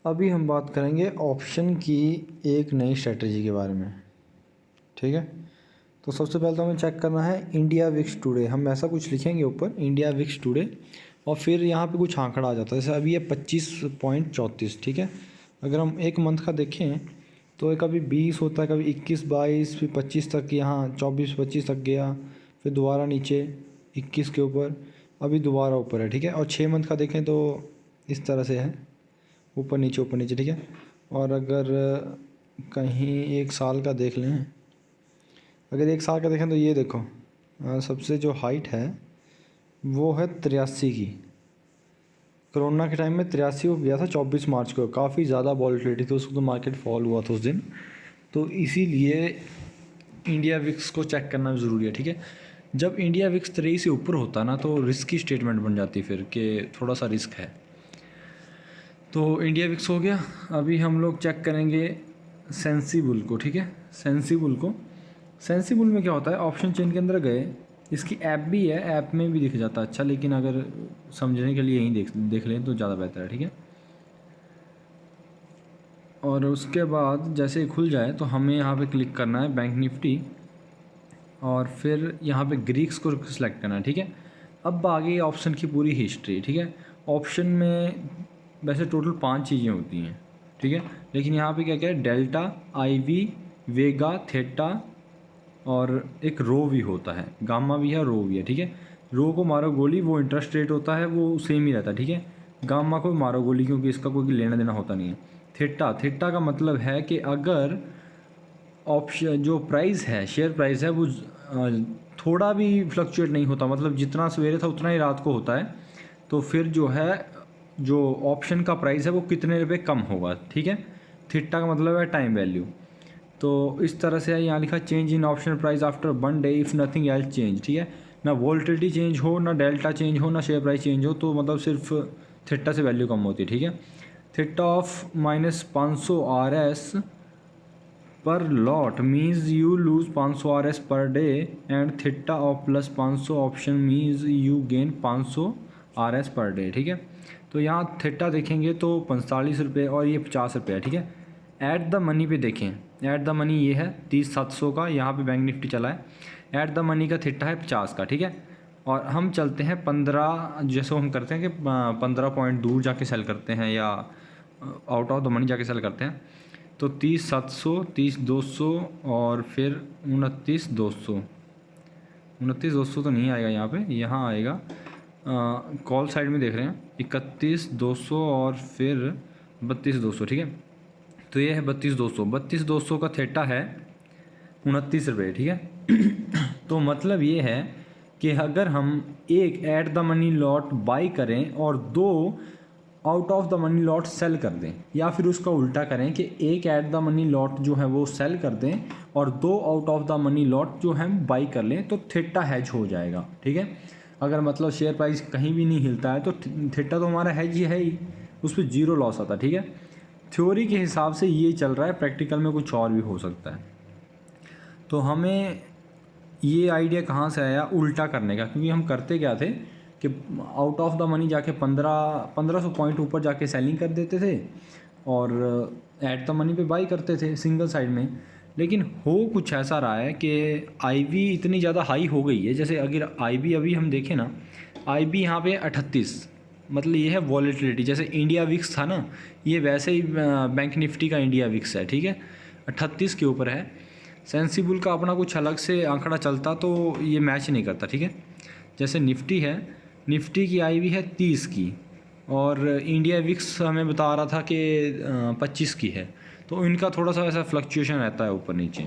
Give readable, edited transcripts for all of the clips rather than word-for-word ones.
अभी हम बात करेंगे ऑप्शन की एक नई स्ट्रेटजी के बारे में, ठीक है। तो सबसे पहले तो हमें चेक करना है इंडिया विक्स टुडे। हम ऐसा कुछ लिखेंगे ऊपर इंडिया विक्स टुडे और फिर यहाँ पे कुछ आंकड़ा आ जाता है। जैसे अभी ये 25.34, ठीक है। अगर हम एक मंथ का देखें तो कभी 20 होता है, कभी 21, 22, फिर 25 तक, यहाँ 24, 25 तक गया, फिर दोबारा नीचे 21 के ऊपर, अभी दोबारा ऊपर है, ठीक है। और 6 मंथ का देखें तो इस तरह से है, ऊपर नीचे, ठीक है। और अगर कहीं एक साल का देख लें, अगर एक साल का देखें तो ये देखो, सबसे जो हाइट है वो है 83 की। कोरोना के टाइम में 83 को गया था 24 मार्च को। काफ़ी ज़्यादा वॉलेटिलिटी थी, उसको तो मार्केट फॉल हुआ था उस दिन। तो इसीलिए इंडिया विक्स को चेक करना ज़रूरी है, ठीक है। जब इंडिया विक्स 23 से ऊपर होता ना तो रिस्की स्टेटमेंट बन जाती फिर कि थोड़ा सा रिस्क है। तो इंडिया विक्स हो गया। अभी हम लोग चेक करेंगे सेंसिबल को, ठीक है। सेंसिबल में क्या होता है, ऑप्शन चेन के अंदर गए, इसकी ऐप भी है, ऐप में भी दिख जाता है अच्छा, लेकिन अगर समझने के लिए यहीं देख लें तो ज़्यादा बेहतर है, ठीक है। और उसके बाद जैसे ही खुल जाए तो हमें यहाँ पे क्लिक करना है बैंक निफ्टी और फिर यहाँ पे ग्रीक्स को सिलेक्ट करना है, ठीक है। अब आगे ऑप्शन की पूरी हिस्ट्री, ठीक है। ऑप्शन में वैसे टोटल 5 चीज़ें होती हैं, ठीक है। लेकिन यहाँ पे क्या क्या है, डेल्टा, आईवी, वेगा, थेटा और एक रो भी होता है, गामा भी है, रो भी है, ठीक है। रो को मारो गोली, वो इंटरेस्ट रेट होता है, वो सेम ही रहता है, ठीक है। गामा को मारो गोली क्योंकि इसका कोई लेना देना होता नहीं है। थेटा का मतलब है कि अगर ऑप्शन जो प्राइस है, शेयर प्राइस है, वो थोड़ा भी फ्लक्चुएट नहीं होता, मतलब जितना सवेरे था उतना ही रात को होता है, तो फिर जो है जो ऑप्शन का प्राइस है वो कितने रुपए कम होगा, ठीक है। थीटा का मतलब है टाइम वैल्यू। तो इस तरह से है, यहाँ लिखा change in option price after 1 day if nothing else change, ठीक है। ना वोल्टिलिटी चेंज हो, ना डेल्टा चेंज हो, ना शेयर प्राइस चेंज हो, तो मतलब सिर्फ थीटा से वैल्यू कम होती है, ठीक है। थीटा ऑफ -500 RS पर lot means you lose 500 RS per day and theta of +500 option means you gain 500 RS per day, ठीक है। तो यहाँ थीटा देखेंगे तो 45 रुपये और ये 50 रुपये है, ठीक है। ऐट द मनी पे देखें, ऐट द मनी ये है 30,700 का, यहाँ पे बैंक निफ्टी चला है। ऐट द मनी का थीटा है 50 का, ठीक है। और हम चलते हैं 15, जैसे हम करते हैं कि 15 पॉइंट दूर जाके सेल करते हैं या आउट ऑफ द मनी जाके सेल करते हैं। तो 30,700, 30,200 और फिर 29,200। 29,200 तो नहीं आएगा यहाँ पे, यहाँ आएगा कॉल साइड में देख रहे हैं 31,200 और फिर 32,200, ठीक है। तो ये है 32,200। 32,200 का थीटा है 29 रुपये, ठीक है। तो मतलब ये है कि अगर हम एक at the money lot buy करें और 2 out of the money lot sell कर दें, या फिर उसका उल्टा करें कि एक ऐट द मनी लॉट जो है वो सेल कर दें और 2 out of the money lot जो है बाई कर लें, तो थीटा हैज हो जाएगा, ठीक है। अगर मतलब शेयर प्राइस कहीं भी नहीं हिलता है तो थीटा तो हमारा हैज ही है ही, उस पर 0 लॉस आता है, ठीक है। थ्योरी के हिसाब से ये चल रहा है, प्रैक्टिकल में कुछ और भी हो सकता है। तो हमें ये आइडिया कहाँ से आया उल्टा करने का, क्योंकि हम करते क्या थे कि आउट ऑफ द मनी जाके 1500 पॉइंट ऊपर जाके सेलिंग कर देते थे और एट द मनी पे बाई करते थे सिंगल साइड में। लेकिन हो कुछ ऐसा रहा है कि आईवी इतनी ज़्यादा हाई हो गई है, जैसे अगर आईवी अभी हम देखें ना, आईवी यहाँ पे 38, मतलब ये है वॉलेटिलिटी, जैसे इंडिया विक्स था ना, ये वैसे ही बैंक निफ्टी का इंडिया विक्स है, ठीक है, 38 के ऊपर है। सेंसिबल का अपना कुछ अलग से आंकड़ा चलता तो ये मैच नहीं करता, ठीक है। जैसे निफ्टी है, निफ्टी की आईवी है 30 की और इंडिया विक्स हमें बता रहा था कि 25 की है, तो इनका थोड़ा सा ऐसा फ्लक्चुएशन रहता है ऊपर नीचे,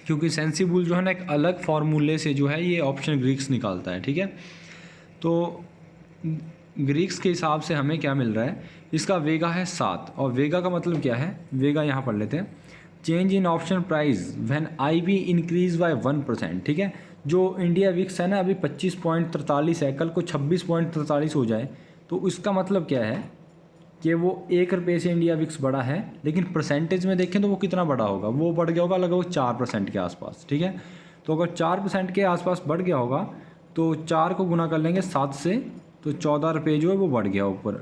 क्योंकि सेंसिबल जो है ना एक अलग फार्मूले से जो है ये ऑप्शन ग्रीक्स निकालता है, ठीक है। तो ग्रीक्स के हिसाब से हमें क्या मिल रहा है, इसका वेगा है 7 और वेगा का मतलब क्या है, वेगा यहाँ पढ़ लेते हैं, change in option price when IV increase by 1%, ठीक है। जो इंडिया विक्स है ना अभी 25.43 है, कल को 26.43 हो जाए तो इसका मतलब क्या है कि वो 1 रुपये से इंडिया विक्स बढ़ा है, लेकिन परसेंटेज में देखें तो वो कितना बढ़ा होगा, वो बढ़ गया होगा लगभग 4% के आसपास, ठीक है। तो अगर 4% के आसपास बढ़ गया होगा तो 4 को गुना कर लेंगे 7 से तो 14 रुपये जो है वो बढ़ गया ऊपर,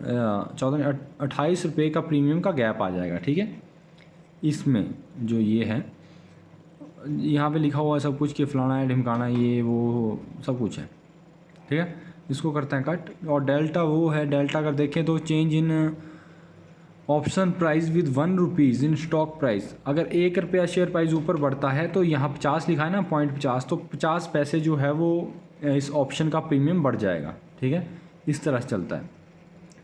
28 रुपये का प्रीमियम का गैप आ जाएगा। ठीक है, इसमें जो ये है यहाँ पे लिखा हुआ है सब कुछ कि फलाना है ढिमकाना ये वो सब कुछ है। ठीक है, इसको करते हैं कट। और डेल्टा वो है, डेल्टा अगर देखें तो change in option price with 1 rupees in stock price. अगर 1 रुपया शेयर प्राइस ऊपर बढ़ता है तो यहाँ 50 लिखा है ना, 0.50, तो 50 पैसे जो है वो इस ऑप्शन का प्रीमियम बढ़ जाएगा। ठीक है, इस तरह से चलता है।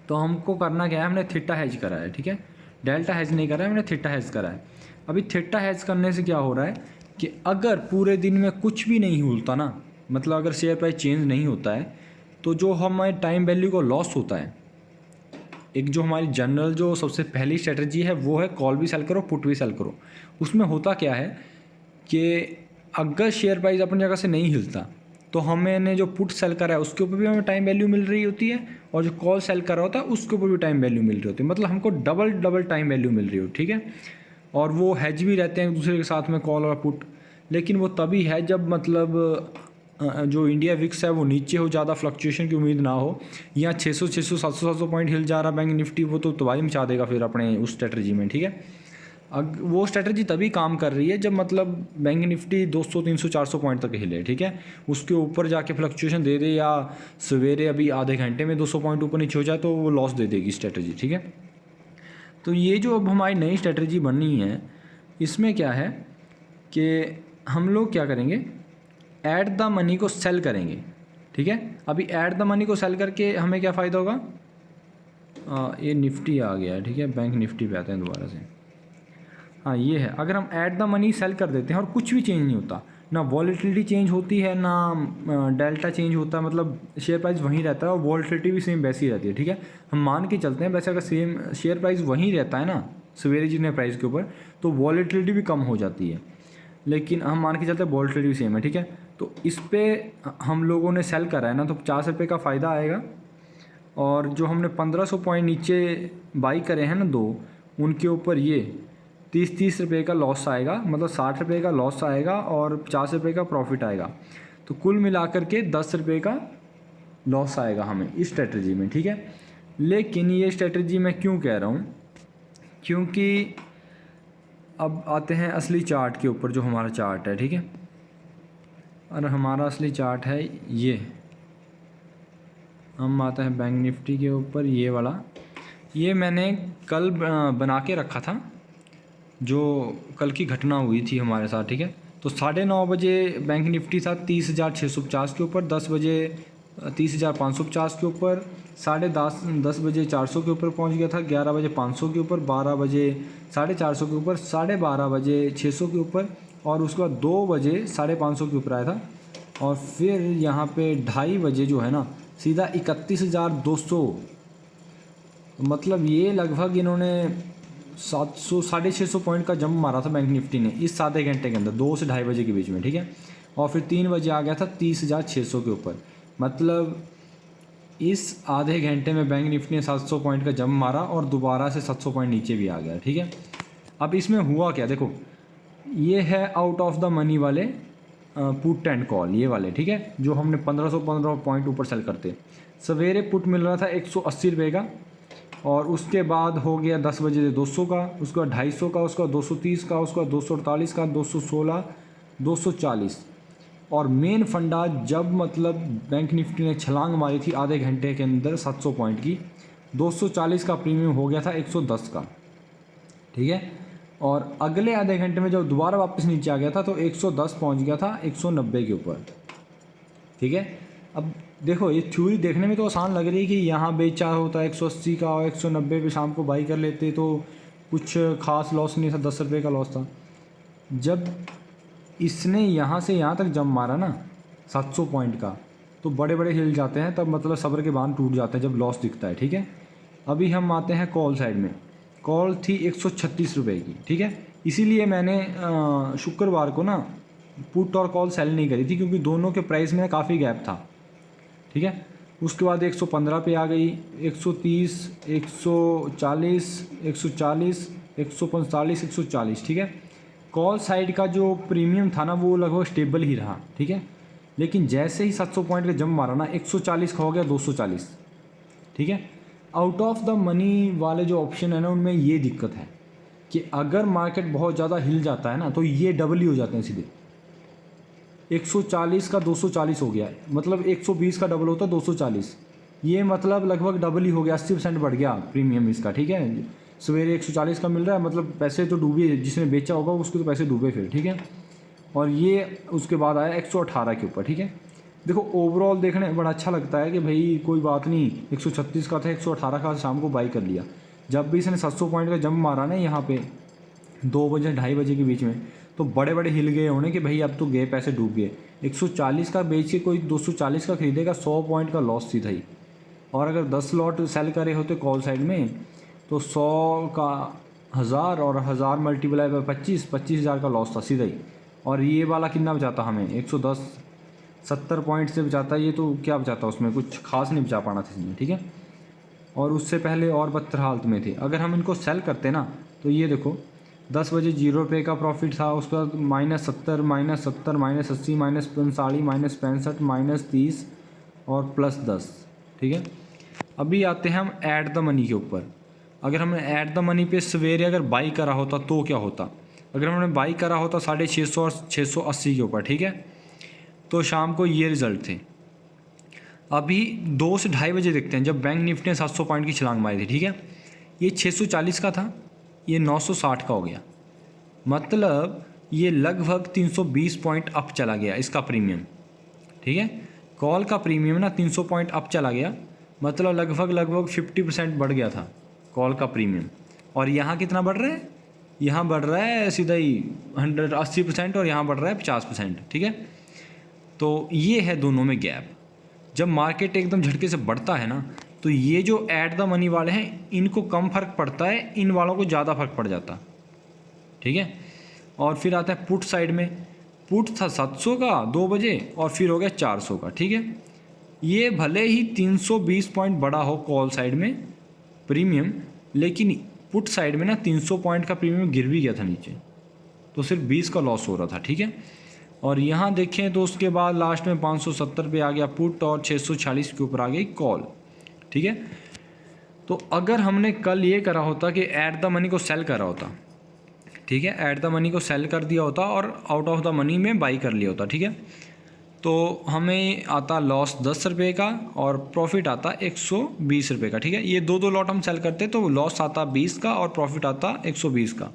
तो हमको करना क्या है, हमने थीटा हेज करा है। ठीक है, डेल्टा हेज नहीं करा है, हमने थीटा हेज करा है। अभी थीटा हेज करने से क्या हो रहा है कि अगर पूरे दिन में कुछ भी नहीं होता ना, मतलब अगर शेयर प्राइस चेंज नहीं होता है, तो जो हमारे टाइम वैल्यू को लॉस होता है, एक जो हमारी जनरल जो सबसे पहली स्ट्रेटजी है वो है कॉल भी सेल करो पुट भी सेल करो। उसमें होता क्या है कि अगर शेयर प्राइस अपनी जगह से नहीं हिलता तो हमने जो पुट सेल करा है उसके ऊपर भी हमें टाइम वैल्यू मिल रही होती है, और जो कॉल सेल करा होता है उसके ऊपर भी टाइम वैल्यू मिल रही होती है। मतलब हमको डबल टाइम वैल्यू मिल रही हो। ठीक है, और वो हेज भी रहते हैं एक दूसरे के साथ में कॉल और पुट। लेकिन वो तभी है जब मतलब जो इंडिया विक्स है वो नीचे हो, ज़्यादा फ्लक्चुएशन की उम्मीद ना हो। यहाँ 600 700 पॉइंट हिल जा रहा बैंक निफ्टी, वो तो तबाही मचा देगा फिर अपने उस स्ट्रेटजी में। ठीक है, वो स्ट्रेटजी तभी काम कर रही है जब मतलब बैंक निफ्टी 200 300 400 पॉइंट तक हिले। ठीक है, उसके ऊपर जाके फ्लक्चुएशन दे दे या सवेरे अभी आधे घंटे में 200 पॉइंट ऊपर नीचे हो जाए तो वो लॉस दे देगी स्ट्रेटजी। ठीक है, तो ये जो अब हमारी नई स्ट्रेटजी बननी है इसमें क्या है कि हम लोग क्या करेंगे, ऐड द मनी को सेल करेंगे। ठीक है, अभी ऐड द मनी को सेल करके हमें क्या फ़ायदा होगा, ये निफ्टी आ गया है। ठीक है, बैंक निफ्टी पे आते हैं दोबारा से। हाँ ये है, अगर हम ऐड द मनी सेल कर देते हैं और कुछ भी चेंज नहीं होता, ना वॉलेटिलिटी चेंज होती है ना डेल्टा चेंज होता है, मतलब शेयर प्राइस वहीं रहता है और वॉलेटिलिटी भी सेम वैसी रहती है। ठीक है, हम मान के चलते हैं वैसे अगर सेम शेयर प्राइस वहीं रहता है ना सवेरे जितने प्राइस के ऊपर, तो वॉलेटिलिटी भी कम हो जाती है। लेकिन हम मान के चलते हैं वॉलेटिलिटी भी सेम है। ठीक है, तो इस पर हम लोगों ने सेल करा है ना, तो 50 रुपये का फ़ायदा आएगा। और जो हमने 1500 पॉइंट नीचे बाई करे हैं ना दो, उनके ऊपर ये 30 रुपये का लॉस आएगा, मतलब 60 रुपये का लॉस आएगा और 50 रुपये का प्रॉफिट आएगा। तो कुल मिलाकर के 10 रुपये का लॉस आएगा हमें इस स्ट्रेटजी में। ठीक है, लेकिन ये स्ट्रेटजी मैं क्यों कह रहा हूँ, क्योंकि अब आते हैं असली चार्ट के ऊपर, जो हमारा चार्ट है। ठीक है, और हमारा असली चार्ट है ये, हम आते हैं बैंक निफ्टी के ऊपर, ये वाला। ये मैंने कल बना के रखा था, जो कल की घटना हुई थी हमारे साथ। ठीक है, तो 9:30 बजे बैंक निफ्टी था 30,650 के ऊपर, 10 बजे 30,550 के ऊपर, 10:30 बजे 400 के ऊपर पहुंच गया था, 11 बजे 500 के ऊपर, 12 बजे 450 के ऊपर, 12:30 बजे 600 के ऊपर, और उसके बाद 2 बजे 550 के ऊपर आया था। और फिर यहाँ पे 2:30 बजे जो है ना सीधा 31,200, मतलब ये लगभग इन्होंने 700 650 पॉइंट का जंप मारा था बैंक निफ्टी ने इस आधे घंटे के अंदर, 2 से 2:30 बजे के बीच में। ठीक है, और फिर 3 बजे आ गया था 30,600 के ऊपर। मतलब इस आधे घंटे में बैंक निफ्टी ने 700 पॉइंट का जंप मारा और दोबारा से 700 पॉइंट नीचे भी आ गया। ठीक है, अब इसमें हुआ क्या, देखो ये है आउट ऑफ द मनी वाले पुट एंड कॉल, ये वाले। ठीक है, जो हमने 1515 पॉइंट ऊपर सेल करते। सवेरे पुट मिल रहा था 180 रुपये का, और उसके बाद हो गया 10 बजे 200 का, उसके बाद 250 का, उसके बाद 230 का, उसके बाद 248 का, 216, 240। और मेन फंडा जब मतलब बैंक निफ्टी ने छलांग मारी थी आधे घंटे के अंदर 700 पॉइंट की, 240 का प्रीमियम हो गया था 110 का। ठीक है, और अगले आधे घंटे में जब दोबारा वापस नीचे आ गया था तो 110 पहुंच गया था 190 के ऊपर। ठीक है, अब देखो ये थ्योरी देखने में तो आसान लग रही है कि यहाँ बेचा होता 180 का और 190 पे शाम को बाई कर लेते तो कुछ खास लॉस नहीं था, 10 रुपये का लॉस था। जब इसने यहाँ से यहाँ तक जंप मारा ना 700 पॉइंट का, तो बड़े बड़े हिल जाते हैं, तब मतलब सब्र के बांध टूट जाते हैं जब लॉस दिखता है। ठीक है, अभी हम आते हैं कॉल साइड में। कॉल थी 136 रुपये की। ठीक है, इसीलिए मैंने शुक्रवार को ना पुट और कॉल सेल नहीं करी थी, क्योंकि दोनों के प्राइस में काफ़ी गैप था। ठीक है, उसके बाद 115 पे आ गई, 130, 140, 140, 145, 140। ठीक है, कॉल साइड का जो प्रीमियम था ना वो लगभग स्टेबल ही रहा। ठीक है, लेकिन जैसे ही 700 पॉइंट का जंप मारा ना 140 का हो गया 240, ठीक है। आउट ऑफ द मनी वाले जो ऑप्शन है ना, उनमें ये दिक्कत है कि अगर मार्केट बहुत ज़्यादा हिल जाता है ना, तो ये डबल ही हो जाते हैं सीधे। 140 का 240 हो गया, मतलब 120 का डबल होता है 240, ये मतलब लगभग डबल ही हो गया, 80% बढ़ गया प्रीमियम इसका, ठीक है। सवेरे 140 का मिल रहा है, मतलब पैसे तो डूबे, जिसने बेचा होगा उसके तो पैसे डूबे फिर, ठीक है। और ये उसके बाद आया 118 के ऊपर, ठीक है। देखो ओवरऑल देखने में बड़ा अच्छा लगता है कि भाई कोई बात नहीं, 136 का था, 118 का शाम को बाई कर लिया। जब भी इसने 700 पॉइंट का जंप मारा ना यहाँ पे 2 बजे 2:30 बजे के बीच में, तो बड़े बड़े हिल गए होने कि भाई अब तो गए, पैसे डूब गए। 140 का बेच के कोई 240 का खरीदेगा, 100 पॉइंट का लॉस सीधा ही। और अगर 10 लॉट सेल करे होते कॉल साइड में, तो 100 का 1000 और 1000 मल्टीप्लाई बाय 25,000 का लॉस था सीधा ही। और ये वाला कितना बचाता हमें, 110 70 पॉइंट से बचाता है ये, तो क्या बचाता उसमें, कुछ खास नहीं बचा पाना था इसमें, ठीक है। और उससे पहले और बदतर हालत में थे। अगर हम इनको सेल करते ना, तो ये देखो 10 बजे 0 रुपये का प्रॉफिट था, उसके बाद -70 -70 -80 -45 -65 -30 और +10, ठीक है। अभी आते हैं हम ऐड द मनी के ऊपर। अगर हमने ऐड द मनी पे सवेरे अगर बाई करा होता तो क्या होता। अगर हमने बाई करा होता 650 और 680 के ऊपर, ठीक है, तो शाम को ये रिज़ल्ट थे। अभी 2 से 2:30 बजे देखते हैं, जब बैंक निफ्टी ने 700 पॉइंट की छलांग मारी थी, ठीक है। ये 640 का था, ये 960 का हो गया, मतलब ये लगभग 320 पॉइंट अप चला गया इसका प्रीमियम, ठीक है। कॉल का प्रीमियम ना 300 पॉइंट अप चला गया, मतलब लगभग 50% बढ़ गया था कॉल का प्रीमियम। और यहाँ कितना बढ़ रहा है, यहाँ बढ़ रहा है सीधा ही 180%, और यहाँ बढ़ रहा है 50%, ठीक है। तो ये है दोनों में गैप। जब मार्केट एकदम झटके से बढ़ता है ना, तो ये जो ऐड द मनी वाले हैं इनको कम फ़र्क पड़ता है, इन वालों को ज़्यादा फर्क पड़ जाता, ठीक है। और फिर आता है पुट साइड में। पुट था 700 का 2 बजे और फिर हो गया 400 का, ठीक है। ये भले ही 320 पॉइंट बड़ा हो कॉल साइड में प्रीमियम, लेकिन पुट साइड में ना 300 पॉइंट का प्रीमियम गिर भी गया था नीचे, तो सिर्फ 20 का लॉस हो रहा था, ठीक है। और यहाँ देखें तो उसके बाद लास्ट में 570 पे आ गया पुट और 646 के ऊपर आ गई कॉल, ठीक है। तो अगर हमने कल ये करा होता कि ऐड द मनी को सेल करा होता, ठीक है, ऐड द मनी को सेल कर दिया होता और आउट ऑफ द मनी में बाई कर लिया होता, ठीक है, तो हमें आता लॉस 10 रुपये का और प्रॉफिट आता 120 रुपये का, ठीक है। ये दो लॉट हम सेल करते तो लॉस आता 20 का और प्रॉफिट आता 120 का,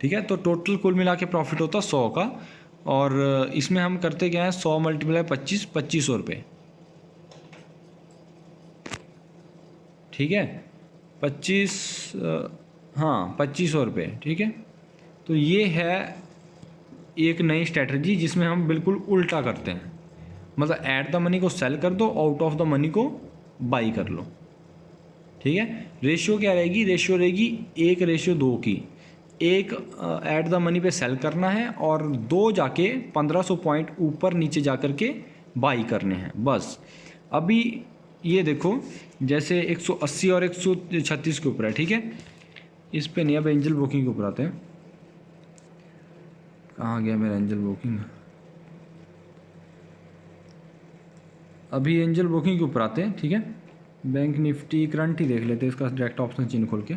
ठीक है। तो टोटल कुल मिला के प्रॉफिट होता 100 का। और इसमें हम करते क्या है, 100 × 25 2500 रुपये, ठीक है। 2500 रुपये, ठीक है। तो ये है एक नई स्ट्रैटेजी जिसमें हम बिल्कुल उल्टा करते हैं, मतलब ऐड द मनी को सेल कर दो, आउट ऑफ द मनी को बाई कर लो, ठीक है। रेशियो क्या रहेगी, रेशियो रहेगी 1:2 की। एक ऐड द मनी पे सेल करना है और 2 जाके 1500 पॉइंट ऊपर नीचे जा कर के बाई करने हैं, बस। अभी ये देखो जैसे 180 और 136 के ऊपर है, ठीक है। इस पे नहीं, अब एंजल ब्रोकिंग के ऊपर आते हैं। कहाँ गया मेरा एंजल ब्रोकिंग, अभी एंजल ब्रोकिंग के ऊपर आते हैं, ठीक है। बैंक निफ्टी करंट ही देख लेते हैं, इसका डायरेक्ट ऑप्शन चिन्ह खोल के।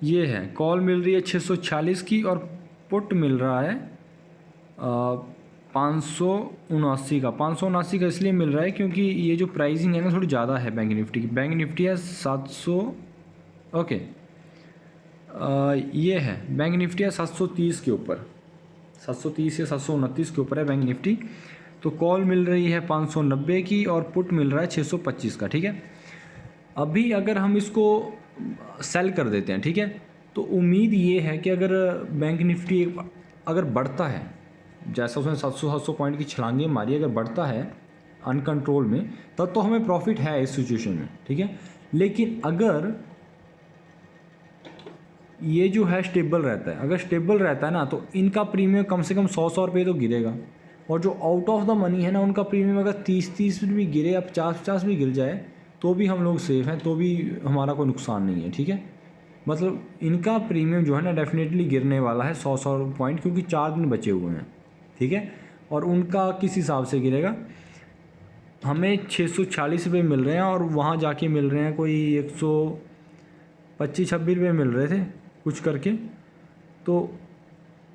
ये है कॉल मिल रही है 646 की और पुट मिल रहा है 579 का। 579 का इसलिए मिल रहा है क्योंकि ये जो प्राइसिंग है ना थोड़ी ज़्यादा है बैंक निफ्टी की। बैंक निफ्टी है 700, ओके, ये है बैंक निफ्टी है 730 के ऊपर, 730 या 729 के ऊपर है बैंक निफ्टी। तो कॉल मिल रही है 590 की और पुट मिल रहा है 625 का, ठीक है। अभी अगर हम इसको सेल कर देते हैं, ठीक है, तो उम्मीद ये है कि अगर बैंक निफ्टी अगर बढ़ता है, जैसा उसने 700 पॉइंट की छलांगे मारी, अगर बढ़ता है अनकंट्रोल में, तब तो हमें प्रॉफिट है इस सिचुएशन में, ठीक है। लेकिन अगर ये जो है स्टेबल रहता है, अगर स्टेबल रहता है ना, तो इनका प्रीमियम कम से कम 100 रुपये तो गिरेगा। और जो आउट ऑफ द मनी है ना, उनका प्रीमियम अगर 30 भी गिरे या 50 भी गिर जाए तो भी हम लोग सेफ़ हैं, तो भी हमारा कोई नुकसान नहीं है, ठीक है। मतलब इनका प्रीमियम जो है ना डेफिनेटली गिरने वाला है 100 पॉइंट, क्योंकि 4 दिन बचे हुए हैं, ठीक है। और उनका किस हिसाब से गिरेगा, हमें 640 रुपये मिल रहे हैं और वहाँ जाके मिल रहे हैं कोई 125-26 रुपये मिल रहे थे कुछ करके। तो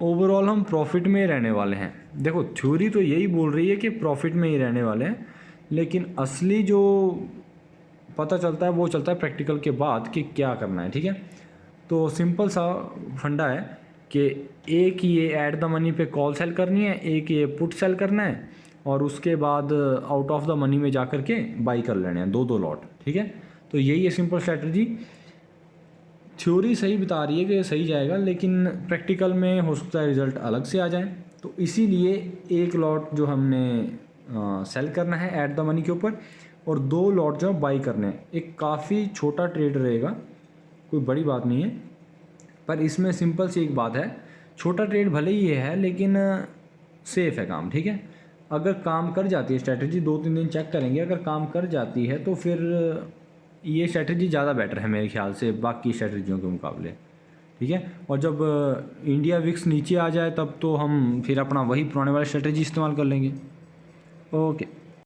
ओवरऑल हम प्रॉफिट में ही रहने वाले हैं। देखो थ्योरी तो यही बोल रही है कि प्रॉफिट में ही रहने वाले हैं, लेकिन असली जो पता चलता है वो चलता है प्रैक्टिकल के बाद कि क्या करना है। ठीक है, तो सिंपल सा फंडा है कि एक ये ऐड द मनी पे कॉल सेल करनी है, एक ये पुट सेल करना है, और उसके बाद आउट ऑफ द मनी में जा कर के बाई कर लेने हैं 2-2 लॉट। ठीक है, तो यही है सिंपल स्ट्रैटेजी। थ्योरी सही बता रही है कि सही जाएगा, लेकिन प्रैक्टिकल में हो सकता है रिज़ल्ट अलग से आ जाए। तो इसीलिए एक लॉट जो हमने सेल करना है ऐट द मनी के ऊपर, और 2 लॉट जो बाई करने हैं। एक काफ़ी छोटा ट्रेड रहेगा, कोई बड़ी बात नहीं है, पर इसमें सिंपल सी एक बात है, छोटा ट्रेड भले ही ये है लेकिन सेफ़ है काम। ठीक है, अगर काम कर जाती है स्ट्रैटेजी, 2-3 दिन चेक करेंगे, अगर काम कर जाती है तो फिर ये स्ट्रैटेजी ज़्यादा बेटर है मेरे ख्याल से बाकी स्ट्रैटेजियों के मुकाबले। ठीक है, और जब इंडिया विक्स नीचे आ जाए तब तो हम फिर अपना वही पुराने वाला स्ट्रैटेजी इस्तेमाल कर लेंगे। ओके।